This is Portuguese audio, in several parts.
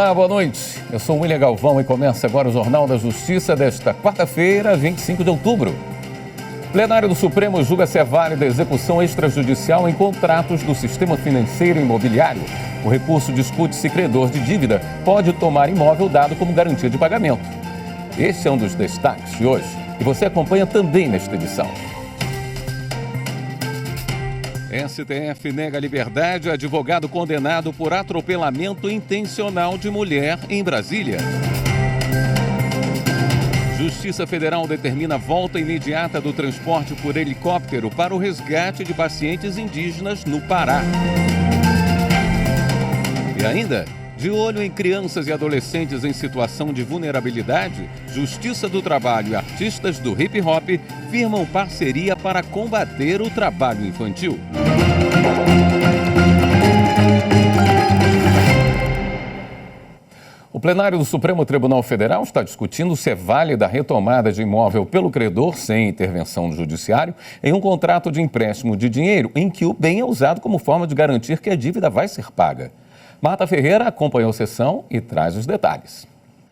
Olá, boa noite. Eu sou o William Galvão e começa agora o Jornal da Justiça desta quarta-feira, 25 de outubro. O plenário do Supremo julga ser válida a execução extrajudicial em contratos do sistema financeiro e imobiliário. O recurso discute se credor de dívida pode tomar imóvel dado como garantia de pagamento. Este é um dos destaques de hoje e você acompanha também nesta edição. STF nega liberdade a advogado condenado por atropelamento intencional de mulher em Brasília. Justiça Federal determina volta imediata do transporte por helicóptero para o resgate de pacientes indígenas no Pará. E ainda, de olho em crianças e adolescentes em situação de vulnerabilidade, Justiça do Trabalho e artistas do hip hop firmam parceria para combater o trabalho infantil. O plenário do Supremo Tribunal Federal está discutindo se é válida a retomada de imóvel pelo credor sem intervenção do judiciário em um contrato de empréstimo de dinheiro em que o bem é usado como forma de garantir que a dívida vai ser paga. Marta Ferreira acompanhou a sessão e traz os detalhes.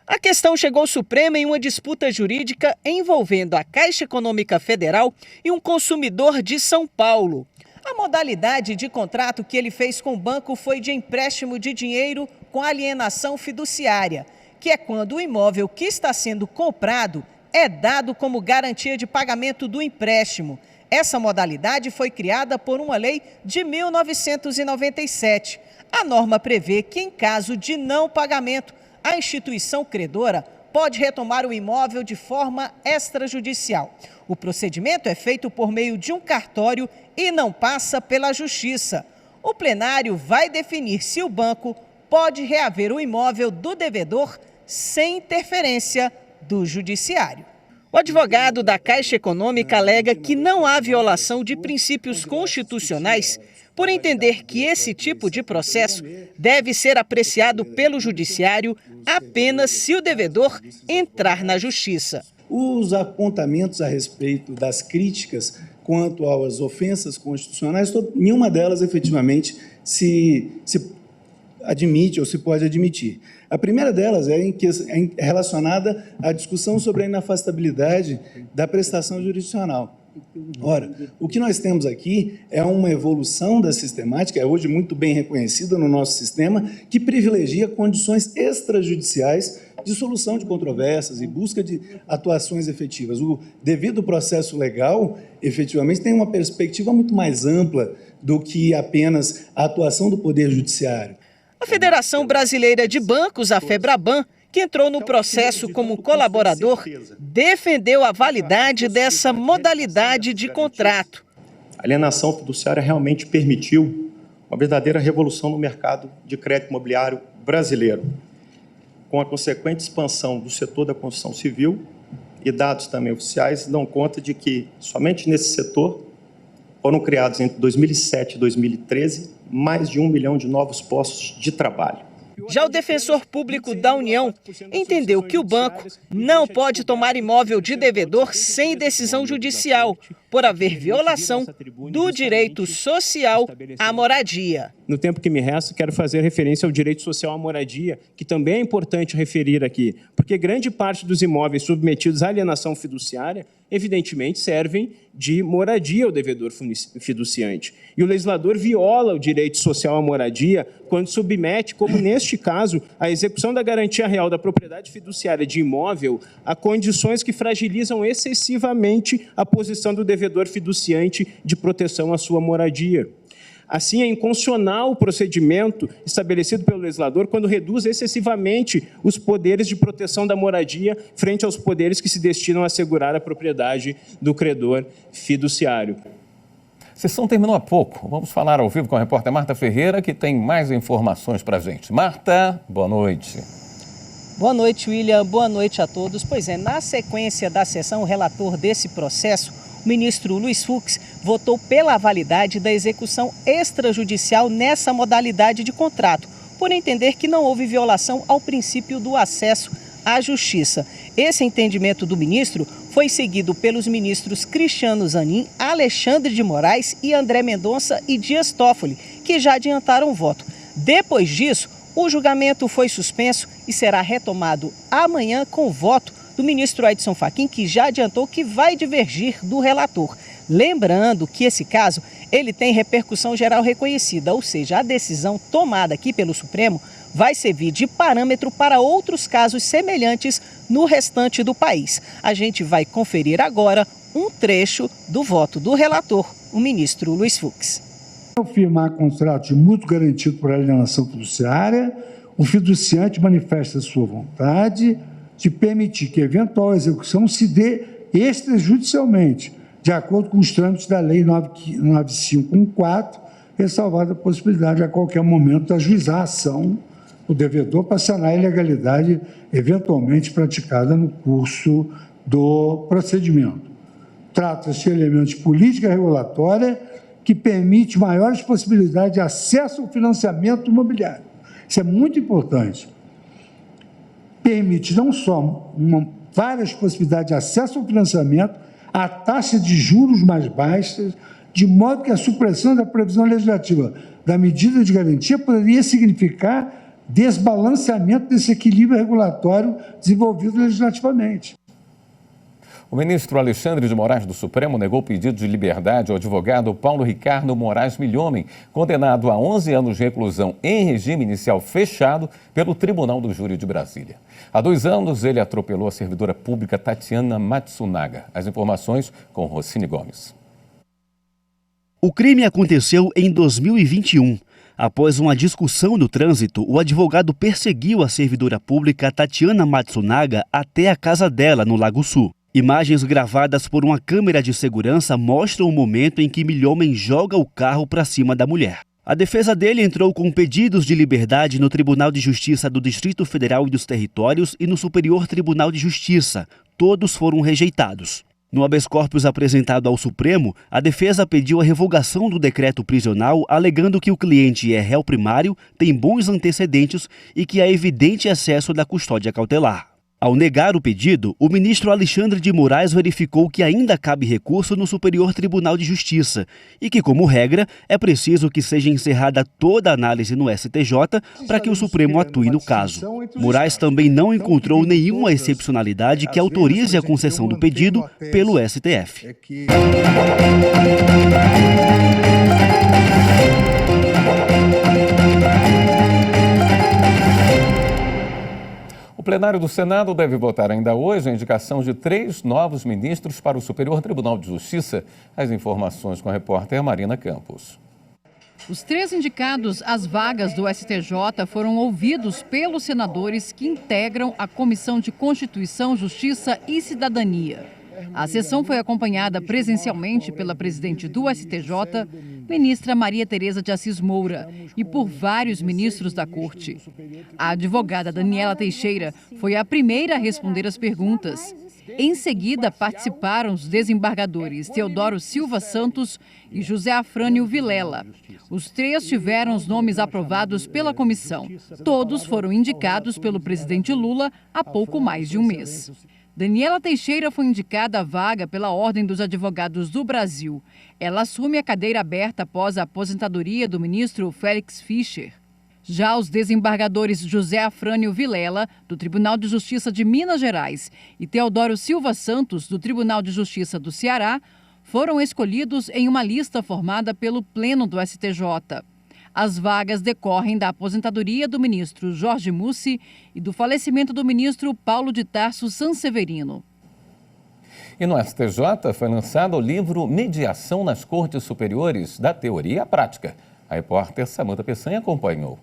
A questão chegou ao Supremo em uma disputa jurídica envolvendo a Caixa Econômica Federal e um consumidor de São Paulo. A modalidade de contrato que ele fez com o banco foi de empréstimo de dinheiro com alienação fiduciária, que é quando o imóvel que está sendo comprado é dado como garantia de pagamento do empréstimo. Essa modalidade foi criada por uma lei de 1997. A norma prevê que, em caso de não pagamento, a instituição credora pode retomar o imóvel de forma extrajudicial. O procedimento é feito por meio de um cartório e não passa pela Justiça. O plenário vai definir se o banco pode reaver o imóvel do devedor sem interferência do Judiciário. O advogado da Caixa Econômica alega que não há violação de princípios constitucionais por entender que esse tipo de processo deve ser apreciado pelo Judiciário apenas se o devedor entrar na Justiça. Os apontamentos a respeito das críticas quanto às ofensas constitucionais, nenhuma delas efetivamente se admite ou se pode admitir. A primeira delas é relacionada à discussão sobre a inafastabilidade da prestação jurisdicional. Ora, o que nós temos aqui é uma evolução da sistemática, é hoje muito bem reconhecida no nosso sistema, que privilegia condições extrajudiciais de solução de controvérsias e busca de atuações efetivas. O devido processo legal, efetivamente, tem uma perspectiva muito mais ampla do que apenas a atuação do Poder Judiciário. A Federação Brasileira de Bancos, a FEBRABAN, que entrou no processo como colaborador, defendeu a validade dessa modalidade de contrato. A alienação fiduciária realmente permitiu uma verdadeira revolução no mercado de crédito imobiliário brasileiro, com a consequente expansão do setor da construção civil, e dados também oficiais dão conta de que somente nesse setor foram criados entre 2007 e 2013 mais de 1 milhão de novos postos de trabalho. Já o defensor público da União entendeu que o banco não pode tomar imóvel de devedor sem decisão judicial, por haver violação do direito social à moradia. No tempo que me resta, quero fazer referência ao direito social à moradia, que também é importante referir aqui, porque grande parte dos imóveis submetidos à alienação fiduciária, evidentemente, servem de moradia ao devedor fiduciante. E o legislador viola o direito social à moradia quando submete, como neste caso, a execução da garantia real da propriedade fiduciária de imóvel a condições que fragilizam excessivamente a posição do devedor fiduciante de proteção à sua moradia. Assim, é inconstitucional o procedimento estabelecido pelo legislador quando reduz excessivamente os poderes de proteção da moradia frente aos poderes que se destinam a assegurar a propriedade do credor fiduciário. A sessão terminou há pouco. Vamos falar ao vivo com a repórter Marta Ferreira, que tem mais informações para a gente. Marta, boa noite. Boa noite, William. Boa noite a todos. Pois é, na sequência da sessão, o relator desse processo, o ministro Luiz Fux, votou pela validade da execução extrajudicial nessa modalidade de contrato, por entender que não houve violação ao princípio do acesso à justiça. Esse entendimento do ministro foi seguido pelos ministros Cristiano Zanin, Alexandre de Moraes e André Mendonça e Dias Toffoli, que já adiantaram o voto. Depois disso, O julgamento foi suspenso e será retomado amanhã com o voto do ministro Edson Fachin, que já adiantou que vai divergir do relator. Lembrando que esse caso ele tem repercussão geral reconhecida, ou seja, a decisão tomada aqui pelo Supremo vai servir de parâmetro para outros casos semelhantes no restante do país. A gente vai conferir agora um trecho do voto do relator, o ministro Luiz Fux. Ao firmar contrato de mútuo garantido por alienação fiduciária, o fiduciante manifesta sua vontade de permitir que a eventual execução se dê extrajudicialmente, de acordo com os trâmites da Lei 9514, ressalvada a possibilidade a qualquer momento de ajuizar a ação do devedor para sanar a ilegalidade eventualmente praticada no curso do procedimento. Trata-se de elementos de política regulatória que permite maiores possibilidades de acesso ao financiamento imobiliário. Isso é muito importante. Permite não só várias possibilidades de acesso ao financiamento, a taxa de juros mais baixas, de modo que a supressão da previsão legislativa da medida de garantia poderia significar desbalanceamento desse equilíbrio regulatório desenvolvido legislativamente. O ministro Alexandre de Moraes do Supremo negou o pedido de liberdade ao advogado Paulo Ricardo Moraes Milhomem, condenado a 11 anos de reclusão em regime inicial fechado pelo Tribunal do Júri de Brasília. Há 2 anos, ele atropelou a servidora pública Tatiana Matsunaga. As informações com Rossini Gomes. O crime aconteceu em 2021. Após uma discussão no trânsito, o advogado perseguiu a servidora pública Tatiana Matsunaga até a casa dela, no Lago Sul. Imagens gravadas por uma câmera de segurança mostram o momento em que Milhomem joga o carro para cima da mulher. A defesa dele entrou com pedidos de liberdade no Tribunal de Justiça do Distrito Federal e dos Territórios e no Superior Tribunal de Justiça. Todos foram rejeitados. No habeas corpus apresentado ao Supremo, a defesa pediu a revogação do decreto prisional, alegando que o cliente é réu primário, tem bons antecedentes e que há evidente excesso da custódia cautelar. Ao negar o pedido, o ministro Alexandre de Moraes verificou que ainda cabe recurso no Superior Tribunal de Justiça e que, como regra, é preciso que seja encerrada toda a análise no STJ para que o Supremo atue no caso. Moraes também não encontrou nenhuma excepcionalidade que autorize a concessão do pedido pelo STF. O plenário do Senado deve votar ainda hoje a indicação de 3 novos ministros para o Superior Tribunal de Justiça. As informações com a repórter Marina Campos. Os 3 indicados às vagas do STJ foram ouvidos pelos senadores que integram a Comissão de Constituição, Justiça e Cidadania. A sessão foi acompanhada presencialmente pela presidente do STJ, ministra Maria Tereza de Assis Moura, e por vários ministros da Corte. A advogada Daniela Teixeira foi a primeira a responder as perguntas. Em seguida, participaram os desembargadores Teodoro Silva Santos e José Afrânio Vilela. Os 3 tiveram os nomes aprovados pela comissão. Todos foram indicados pelo presidente Lula há pouco mais de um mês. Daniela Teixeira foi indicada à vaga pela Ordem dos Advogados do Brasil. Ela assume a cadeira aberta após a aposentadoria do ministro Félix Fischer. Já os desembargadores José Afrânio Vilela, do Tribunal de Justiça de Minas Gerais, e Teodoro Silva Santos, do Tribunal de Justiça do Ceará, foram escolhidos em uma lista formada pelo Pleno do STJ. As vagas decorrem da aposentadoria do ministro Jorge Mussi e do falecimento do ministro Paulo de Tarso Sanseverino. E no STJ foi lançado o livro Mediação nas Cortes Superiores, da Teoria à Prática. A repórter Samanta Peçanha acompanhou.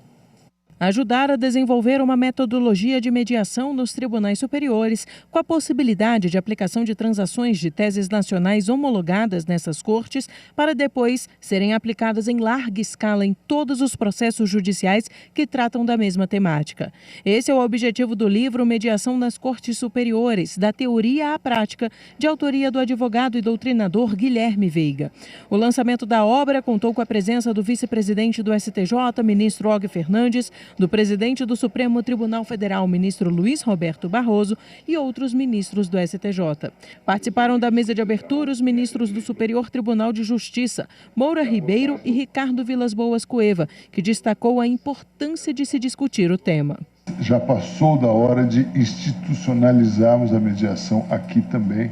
Ajudar a desenvolver uma metodologia de mediação nos tribunais superiores, com a possibilidade de aplicação de transações de teses nacionais homologadas nessas cortes, para depois serem aplicadas em larga escala em todos os processos judiciais que tratam da mesma temática. Esse é o objetivo do livro Mediação nas Cortes Superiores, da Teoria à Prática, de autoria do advogado e doutrinador Guilherme Veiga. O lançamento da obra contou com a presença do vice-presidente do STJ, ministro Og Fernandes, do presidente do Supremo Tribunal Federal, ministro Luiz Roberto Barroso, e outros ministros do STJ. Participaram da mesa de abertura os ministros do Superior Tribunal de Justiça, Moura Ribeiro e Ricardo Vilas Boas Cueva, que destacou a importância de se discutir o tema. Já passou da hora de institucionalizarmos a mediação aqui também.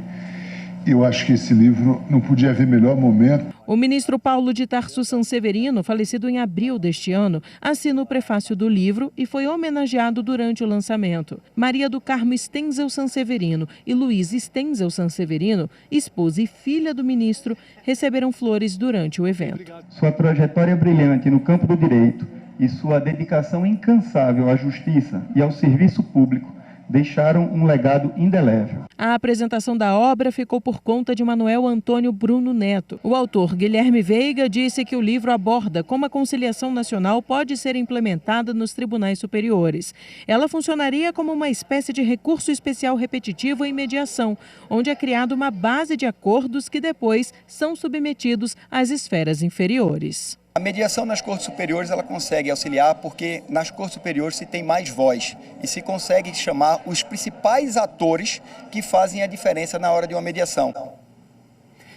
Eu acho que esse livro não podia haver melhor momento. O ministro Paulo de Tarso Sanseverino, falecido em abril deste ano, assina o prefácio do livro e foi homenageado durante o lançamento. Maria do Carmo Stenzel Sanseverino e Luiz Stenzel Sanseverino, esposa e filha do ministro, receberam flores durante o evento. Sua trajetória brilhante no campo do direito e sua dedicação incansável à justiça e ao serviço público deixaram um legado indelével. A apresentação da obra ficou por conta de Manuel Antônio Bruno Neto. O autor, Guilherme Veiga, disse que o livro aborda como a conciliação nacional pode ser implementada nos tribunais superiores. Ela funcionaria como uma espécie de recurso especial repetitivo em mediação, onde é criada uma base de acordos que depois são submetidos às esferas inferiores. A mediação nas cortes superiores ela consegue auxiliar porque nas cortes superiores se tem mais voz e se consegue chamar os principais atores que fazem a diferença na hora de uma mediação.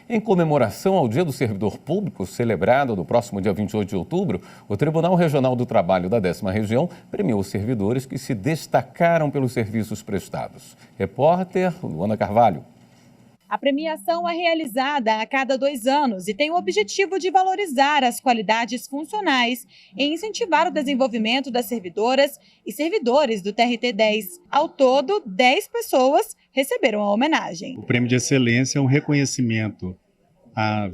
Em comemoração ao Dia do Servidor Público, celebrado no próximo dia 28 de outubro, o Tribunal Regional do Trabalho da 10ª Região premiou os servidores que se destacaram pelos serviços prestados. Repórter Luana Carvalho. A premiação é realizada a cada 2 anos e tem o objetivo de valorizar as qualidades funcionais e incentivar o desenvolvimento das servidoras e servidores do TRT-10. Ao todo, 10 pessoas receberam a homenagem. O Prêmio de Excelência é um reconhecimento, a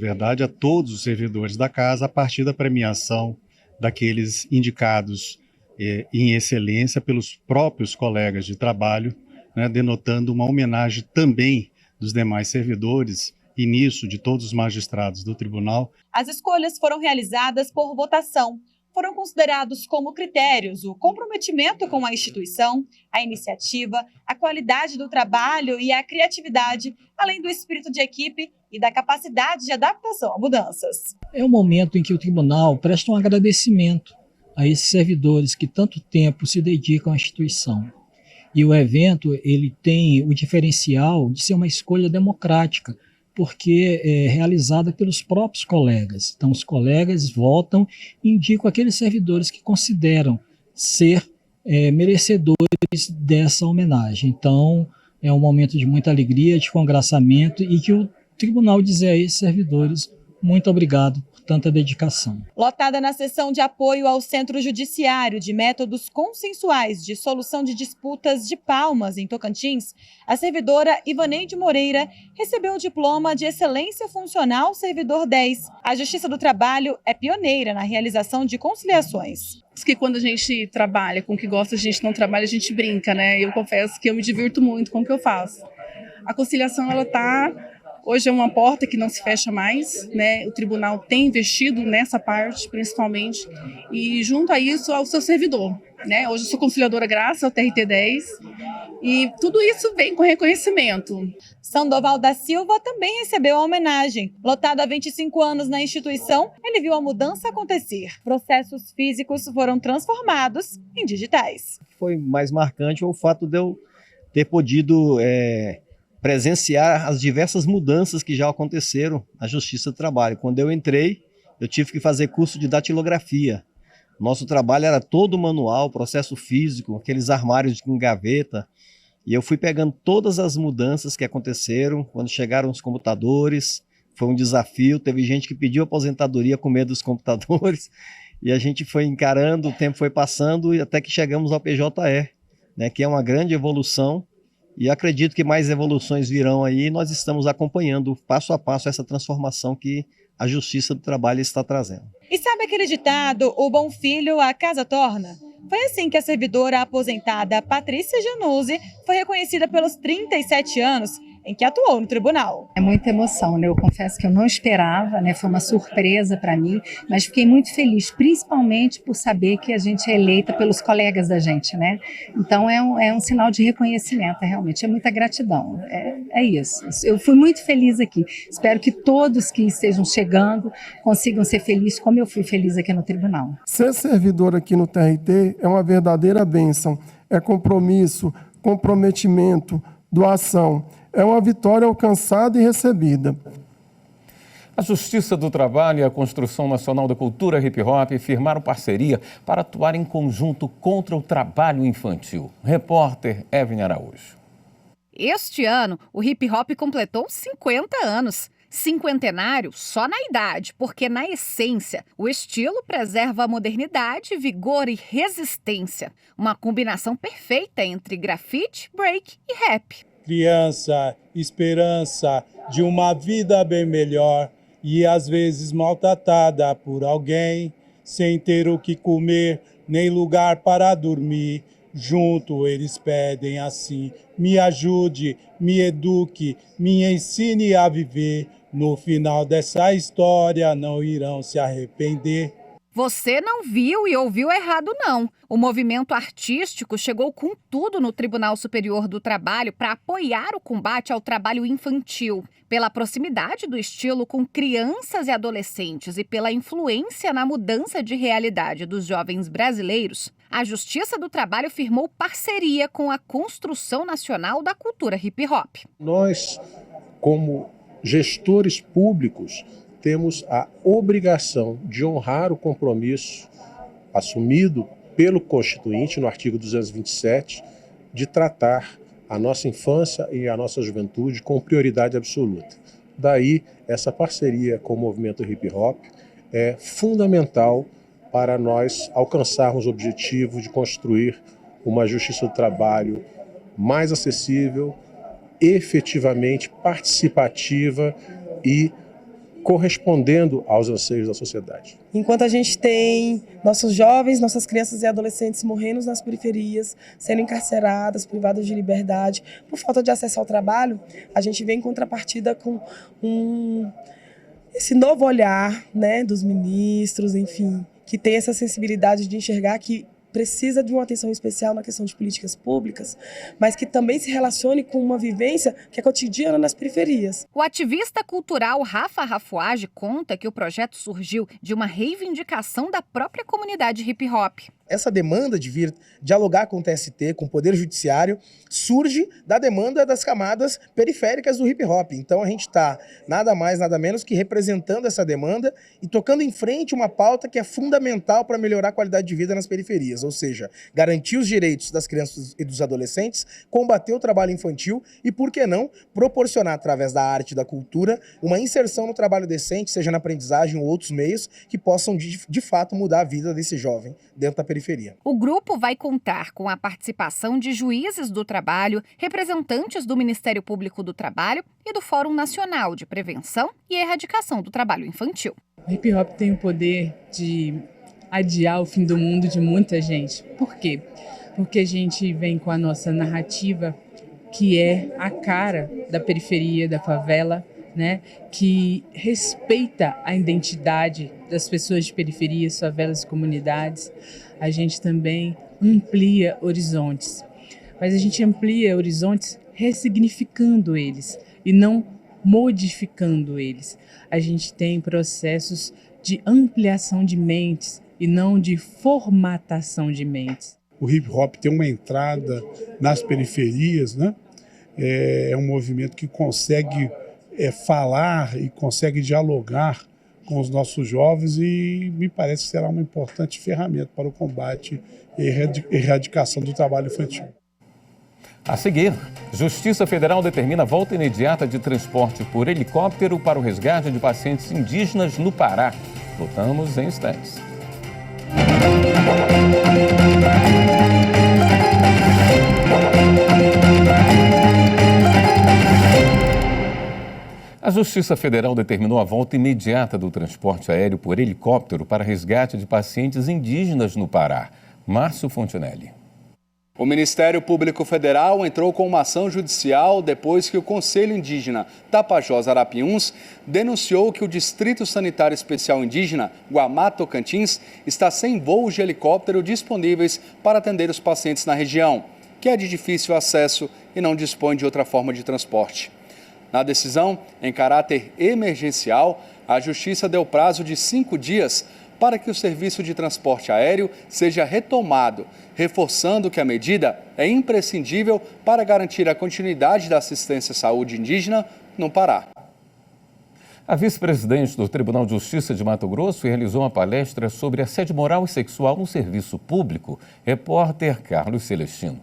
todos os servidores da casa a partir da premiação daqueles indicados em excelência pelos próprios colegas de trabalho, né, denotando uma homenagem também dos demais servidores e nisso de todos os magistrados do tribunal. As escolhas foram realizadas por votação. Foram considerados como critérios o comprometimento com a instituição, a iniciativa, a qualidade do trabalho e a criatividade, além do espírito de equipe e da capacidade de adaptação a mudanças. É um momento em que o tribunal presta um agradecimento a esses servidores que tanto tempo se dedicam à instituição. E o evento ele tem o diferencial de ser uma escolha democrática, porque é realizada pelos próprios colegas. Então, os colegas votam e indicam aqueles servidores que consideram ser merecedores dessa homenagem. Então, é um momento de muita alegria, de congraçamento e que o tribunal diz a esses servidores muito obrigado por tanta dedicação. Lotada na sessão de apoio ao Centro Judiciário de Métodos Consensuais de Solução de Disputas de Palmas, em Tocantins, a servidora Ivaneide Moreira recebeu o diploma de Excelência Funcional Servidor 10. A Justiça do Trabalho é pioneira na realização de conciliações. Que quando a gente trabalha com o que gosta, a gente não trabalha, a gente brinca, né? Eu confesso que eu me divirto muito com o que eu faço. A conciliação, ela hoje é uma porta que não se fecha mais, né? O tribunal tem investido nessa parte, principalmente, e junto a isso ao seu servidor, né? Hoje eu sou conciliadora graças ao TRT-10 e tudo isso vem com reconhecimento. Sandoval da Silva também recebeu a homenagem. Lotado há 25 anos na instituição, ele viu a mudança acontecer. Processos físicos foram transformados em digitais. Foi mais marcante o fato de eu ter podido presenciar as diversas mudanças que já aconteceram na Justiça do Trabalho. Quando eu entrei, eu tive que fazer curso de datilografia. Nosso trabalho era todo manual, processo físico, aqueles armários com gaveta. E eu fui pegando todas as mudanças que aconteceram quando chegaram os computadores. Foi um desafio, teve gente que pediu aposentadoria com medo dos computadores. E a gente foi encarando, o tempo foi passando e até que chegamos ao PJE, né, que é uma grande evolução. E acredito que mais evoluções virão aí e nós estamos acompanhando passo a passo essa transformação que a Justiça do Trabalho está trazendo. E sabe aquele ditado, o bom filho a casa torna? Foi assim que a servidora aposentada Patrícia Januzzi foi reconhecida pelos 37 anos em que atuou no tribunal. É muita emoção, né? Eu confesso que eu não esperava, né? Foi uma surpresa para mim, mas fiquei muito feliz, principalmente por saber que a gente é eleita pelos colegas da gente, né? Então é um sinal de reconhecimento, realmente, é muita gratidão, é isso. Eu fui muito feliz aqui, espero que todos que estejam chegando consigam ser felizes como eu fui feliz aqui no tribunal. Ser servidor aqui no TRT é uma verdadeira bênção, é compromisso, comprometimento, doação. É uma vitória alcançada e recebida. A Justiça do Trabalho e a Construção Nacional da Cultura Hip Hop firmaram parceria para atuar em conjunto contra o trabalho infantil. Repórter Evelyn Araújo. Este ano, o hip hop completou 50 anos. Cinquentenário só na idade, porque na essência, o estilo preserva a modernidade, vigor e resistência. Uma combinação perfeita entre grafite, break e rap. Criança, esperança de uma vida bem melhor e às vezes maltratada por alguém, sem ter o que comer nem lugar para dormir. Junto eles pedem assim: me ajude, me eduque, me ensine a viver. No final dessa história não irão se arrepender. Você não viu e ouviu errado, não. O movimento artístico chegou com tudo no Tribunal Superior do Trabalho para apoiar o combate ao trabalho infantil. Pela proximidade do estilo com crianças e adolescentes e pela influência na mudança de realidade dos jovens brasileiros, a Justiça do Trabalho firmou parceria com a Construção Nacional da Cultura Hip Hop. Nós, como gestores públicos, temos a obrigação de honrar o compromisso assumido pelo Constituinte no artigo 227 de tratar a nossa infância e a nossa juventude com prioridade absoluta. Daí, essa parceria com o movimento hip hop é fundamental para nós alcançarmos o objetivo de construir uma justiça do trabalho mais acessível, efetivamente participativa e correspondendo aos anseios da sociedade. Enquanto a gente tem nossos jovens, nossas crianças e adolescentes morrendo nas periferias, sendo encarceradas, privadas de liberdade, por falta de acesso ao trabalho, a gente vem em contrapartida com esse novo olhar, né, dos ministros, enfim, que tem essa sensibilidade de enxergar que precisa de uma atenção especial na questão de políticas públicas, mas que também se relacione com uma vivência que é cotidiana nas periferias. O ativista cultural Rafa Rafuage conta que o projeto surgiu de uma reivindicação da própria comunidade hip hop. Essa demanda de vir dialogar com o TST, com o Poder Judiciário, surge da demanda das camadas periféricas do hip hop. Então a gente está nada mais, nada menos que representando essa demanda e tocando em frente uma pauta que é fundamental para melhorar a qualidade de vida nas periferias, ou seja, garantir os direitos das crianças e dos adolescentes, combater o trabalho infantil e, por que não, proporcionar através da arte e da cultura uma inserção no trabalho decente, seja na aprendizagem ou outros meios que possam de fato mudar a vida desse jovem dentro da periferia. O grupo vai contar com a participação de juízes do trabalho, representantes do Ministério Público do Trabalho e do Fórum Nacional de Prevenção e Erradicação do Trabalho Infantil. O hip hop tem o poder de adiar o fim do mundo de muita gente. Por quê? Porque a gente vem com a nossa narrativa, que é a cara da periferia, da favela, né, que respeita a identidade das pessoas de periferias, favelas e comunidades. A gente também amplia horizontes, mas a gente amplia horizontes ressignificando eles e não modificando eles. A gente tem processos de ampliação de mentes e não de formatação de mentes. O hip hop tem uma entrada nas periferias, né? É um movimento que consegue falar e consegue dialogar com os nossos jovens e me parece que será uma importante ferramenta para o combate e erradicação do trabalho infantil. A seguir, Justiça Federal determina a volta imediata de transporte por helicóptero para o resgate de pacientes indígenas no Pará. Voltamos em instantes. A Justiça Federal determinou a volta imediata do transporte aéreo por helicóptero para resgate de pacientes indígenas no Pará. Márcio Fontinelli. O Ministério Público Federal entrou com uma ação judicial depois que o Conselho Indígena Tapajós-Arapiuns denunciou que o Distrito Sanitário Especial Indígena Guamá Tocantins está sem voos de helicóptero disponíveis para atender os pacientes na região, que é de difícil acesso e não dispõe de outra forma de transporte. Na decisão, em caráter emergencial, a Justiça deu prazo de 5 dias para que o serviço de transporte aéreo seja retomado, reforçando que a medida é imprescindível para garantir a continuidade da assistência à saúde indígena no Pará. A vice-presidente do Tribunal de Justiça de Mato Grosso realizou uma palestra sobre assédio moral e sexual no serviço público. Repórter Carlos Celestino.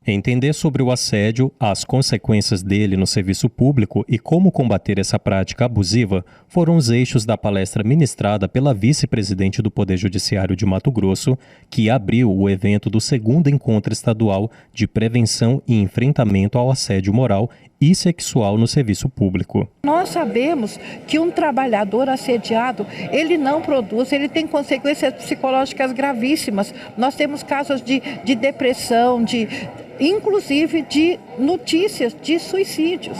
Entender sobre o assédio, as consequências dele no serviço público e como combater essa prática abusiva foram os eixos da palestra ministrada pela vice-presidente do Poder Judiciário de Mato Grosso, que abriu o evento do 2º Encontro Estadual de Prevenção e Enfrentamento ao Assédio Moral e Sexual no Serviço Público. Nós sabemos que um trabalhador assediado, ele não produz, ele tem consequências psicológicas gravíssimas. Nós temos casos de depressão, inclusive de notícias de suicídios,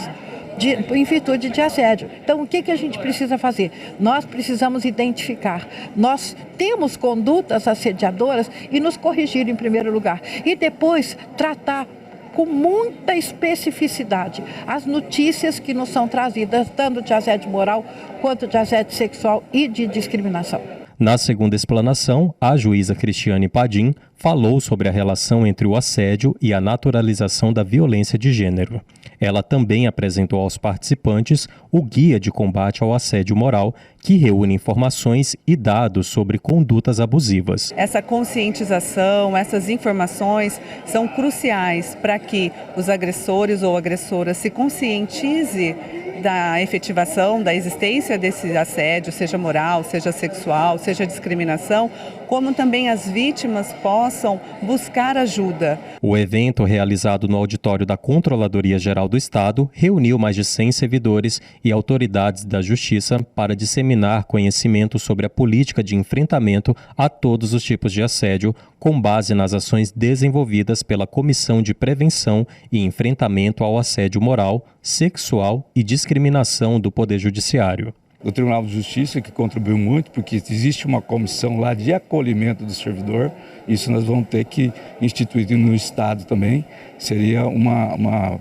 em virtude de assédio. Então, o que a gente precisa fazer? Nós precisamos identificar. Nós temos condutas assediadoras e nos corrigir em primeiro lugar. E depois tratar com muita especificidade as notícias que nos são trazidas, tanto de assédio moral quanto de assédio sexual e de discriminação. Na segunda explanação, a juíza Cristiane Padim falou sobre a relação entre o assédio e a naturalização da violência de gênero. Ela também apresentou aos participantes o Guia de Combate ao Assédio Moral, que reúne informações e dados sobre condutas abusivas. Essa conscientização, essas informações são cruciais para que os agressores ou agressoras se conscientizem da efetivação, da existência desse assédio, seja moral, seja sexual, seja discriminação, como também as vítimas possam buscar ajuda. O evento, realizado no auditório da Controladoria Geral do Estado, reuniu mais de 100 servidores e autoridades da Justiça para disseminar conhecimento sobre a política de enfrentamento a todos os tipos de assédio, com base nas ações desenvolvidas pela Comissão de Prevenção e Enfrentamento ao Assédio Moral, Sexual e Discriminação do Poder Judiciário. Do Tribunal de Justiça, que contribuiu muito, porque existe uma comissão lá de acolhimento do servidor, isso nós vamos ter que instituir no Estado também, seria uma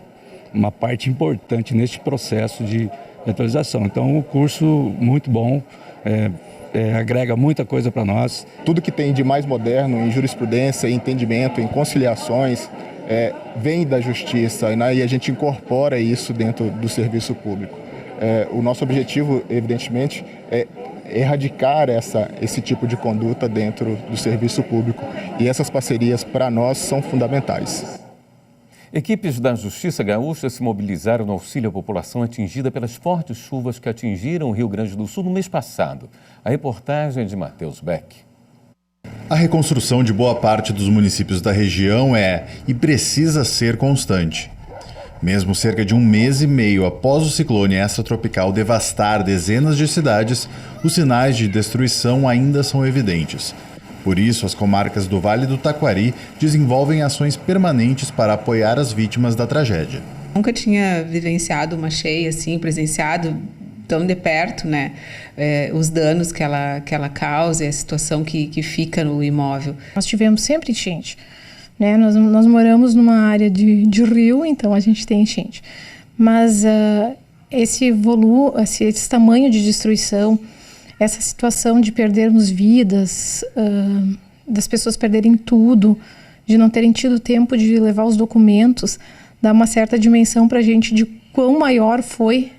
parte importante neste processo de atualização. Então, o curso muito bom, agrega muita coisa para nós. Tudo que tem de mais moderno em jurisprudência, em entendimento, em conciliações, vem da Justiça, né? E a gente incorpora isso dentro do serviço público. O nosso objetivo, evidentemente, é erradicar esse tipo de conduta dentro do serviço público. E essas parcerias, para nós, são fundamentais. Equipes da Justiça Gaúcha se mobilizaram no auxílio à população atingida pelas fortes chuvas que atingiram o Rio Grande do Sul no mês passado. A reportagem é de Matheus Beck. A reconstrução de boa parte dos municípios da região é e precisa ser constante. Mesmo cerca de 1 mês e meio após o ciclone extratropical devastar dezenas de cidades, os sinais de destruição ainda são evidentes. Por isso, as comarcas do Vale do Taquari desenvolvem ações permanentes para apoiar as vítimas da tragédia. Nunca tinha vivenciado uma cheia assim, presenciado tão de perto, né? Os danos que ela causa e a situação que fica no imóvel. Nós tivemos sempre enchente. Né? Nós moramos numa área de rio, então a gente tem enchente. Mas esse tamanho de destruição, essa situação de perdermos vidas, das pessoas perderem tudo, de não terem tido tempo de levar os documentos, dá uma certa dimensão para a gente de quão maior foi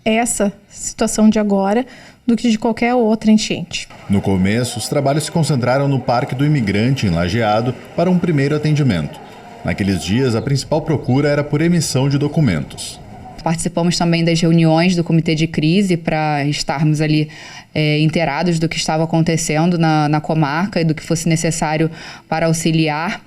essa situação de agora do que de qualquer outra enchente. No começo, os trabalhos se concentraram no Parque do Imigrante, em Lajeado, para um primeiro atendimento. Naqueles dias, a principal procura era por emissão de documentos. Participamos também das reuniões do Comitê de Crise para estarmos ali inteirados do que estava acontecendo na comarca e do que fosse necessário para auxiliar.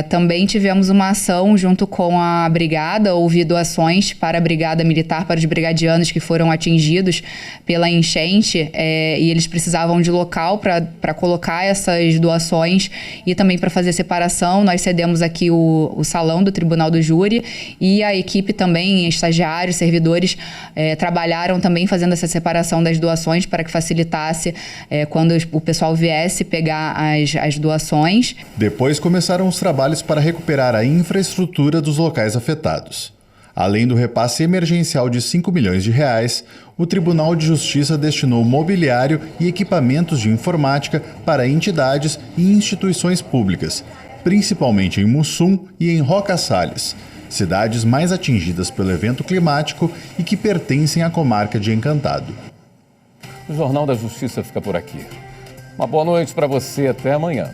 Também tivemos uma ação junto com a brigada, houve doações para a brigada militar, para os brigadianos que foram atingidos pela enchente, e eles precisavam de local para colocar essas doações e também para fazer separação. Nós cedemos aqui o salão do Tribunal do Júri, e a equipe também, estagiários, servidores, trabalharam também fazendo essa separação das doações para que facilitasse quando o pessoal viesse pegar as doações. Depois começaram os trabalhos para recuperar a infraestrutura dos locais afetados. Além do repasse emergencial de R$5 milhões, o Tribunal de Justiça destinou mobiliário e equipamentos de informática para entidades e instituições públicas, principalmente em Mussum e em Roca Salles, cidades mais atingidas pelo evento climático e que pertencem à comarca de Encantado. O Jornal da Justiça fica por aqui. Uma boa noite para você, até amanhã.